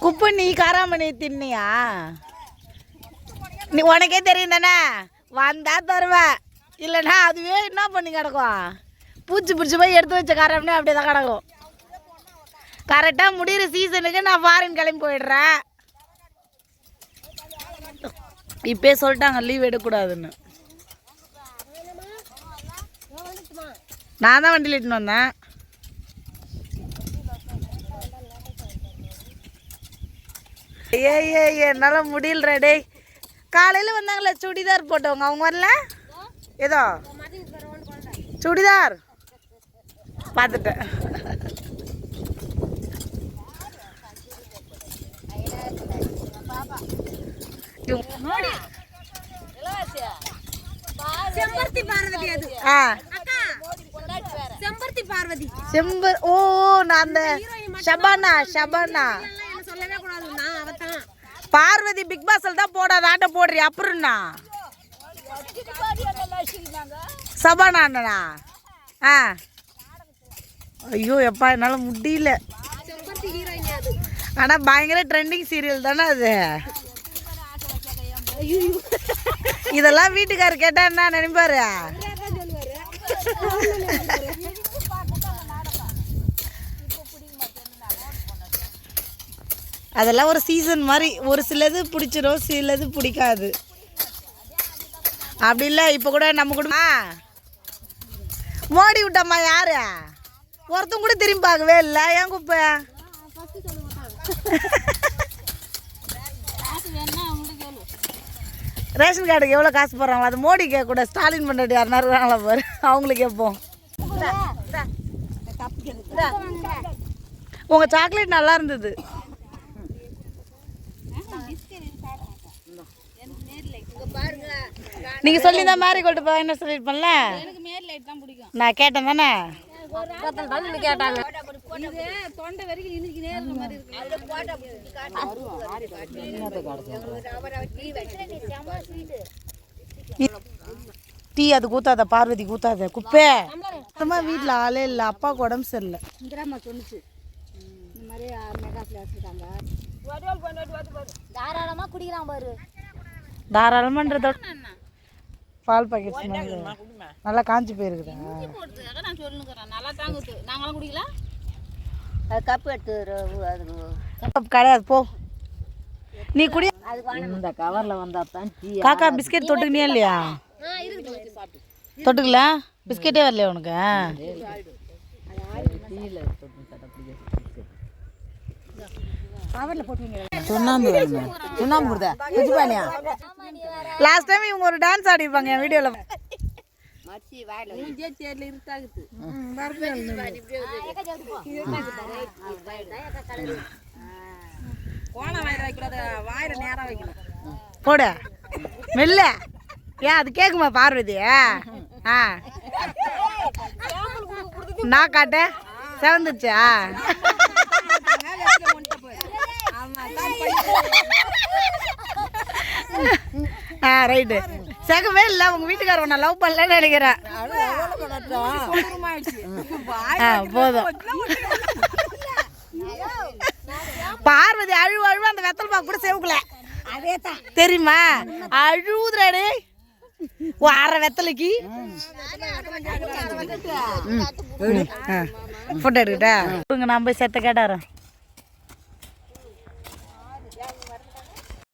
குப்பு நீ காராமணி தின்னியா? நீ உனக்கே தெரியும் தானே, வந்தா தருவ, இல்லைன்னா அதுவே என்ன பண்ணி கிடக்கும், பூச்சி பிடிச்சி போய் எடுத்து வச்ச காராமணி அப்படியே தான் கிடக்கும். கரெக்டாக முடிகிற சீசனுக்கு நான் ஃபாரின் கிளம்பி போயிடுறேன். இப்போயே சொல்லிட்டாங்க லீவ் எடுக்கக்கூடாதுன்னு. நான் தான் வண்டியில் இட்டுன்னு வந்தேன். என்னால் முடியல டே. காலையில் வந்தாங்களே சுடிதார் போட்டவங்க, அவங்க வரல. ஏதோ சுடிதார் பார்த்துட்டேன். செம்பருத்தி பார்வதி அது. செம்பருத்தி பார்வதி. ஓ நான் அந்த ஷபானா சொல்லவே கூடாது. நான் அவதான் பார்வதி பிக் பாஸ்ல தான் போடாத ஆட்ட போடுறீ. அப்புறம்னா சபானா அண்ணனா? ஐயோ எப்பா என்னால் முடியல. ஆனால் பயங்கர ட்ரெண்டிங் சீரியல் தானே அது. இதெல்லாம் வீட்டுக்காரர் கேட்டா என்ன நினைப்பாரு? அதெல்லாம் ஒரு சீசன் மாதிரி, ஒரு சிலது பிடிச்சிடும், சிலது பிடிக்காது. அப்படி இல்லை. இப்போ கூட நம்ம கூட மோடி விட்டம்மா யாரு ஒருத்தம் கூட திரும்பி பார்க்கவே இல்லை. ஏன் குப்பை ரேஷன் கார்டுக்கு எவ்வளோ காசு போடுறாங்களோ அது மோடி கேட்கக்கூடாது. ஸ்டாலின் பண்ணுறது யாருன்னா இருக்காங்களா பாரு, அவங்களுக்கு கேட்போம். உங்கள் சாக்லேட் நல்லா இருந்தது. நீங்க சொல்லி தான் மேரி கோல்டு என்ன சொல்லிருப்பேன்ல. நான் கேட்டேன் தானே. டீ அது கூத்தாத, பார்வதி கூத்தாத. குப்பே சுத்தமா வீட்டுல ஆளே இல்லை. அப்பாவுக்கு உடம்பு சரியில்லை. தாராளமா குடிக்கலாம் பாரு. தாராளமான்றதோட பால் பாக்கெட் நல்லா காஞ்சி போயிருக்குதா? கப்பு எடுத்து கிடையாது போ. நீ குடி. இந்த கவர்ல வந்தா தான் காக்கா பிஸ்கெட் தொட்டுக்கினே இல்லையா? தொட்டுக்கல பிஸ்கெட்டே வரலையா உனக்கு? லாஸ்ட் டைம் இவங்க ஒரு டான்ஸ் ஆடிப்பாங்க என் வீடியோல. போட மெல்ல. ஏன் அது கேக்குமா பார்வதி? நான் காட்ட செவந்துச்சா? ரைட்டு. செகவே இல்லை. உங்க வீட்டுக்காரர் நான் லவ் பண்ணலன்னு நினைக்கிறேன். போதும். பார்வதி அழுவ அந்த வெத்தல் பாக்கு கூட செவுக்கல தெரியுமா? அழுவுதுறாடே அரை வெத்தலைக்கு. போட்டோ எடுக்கிட்டா நான் போய் செத்த கேட்டாரன்.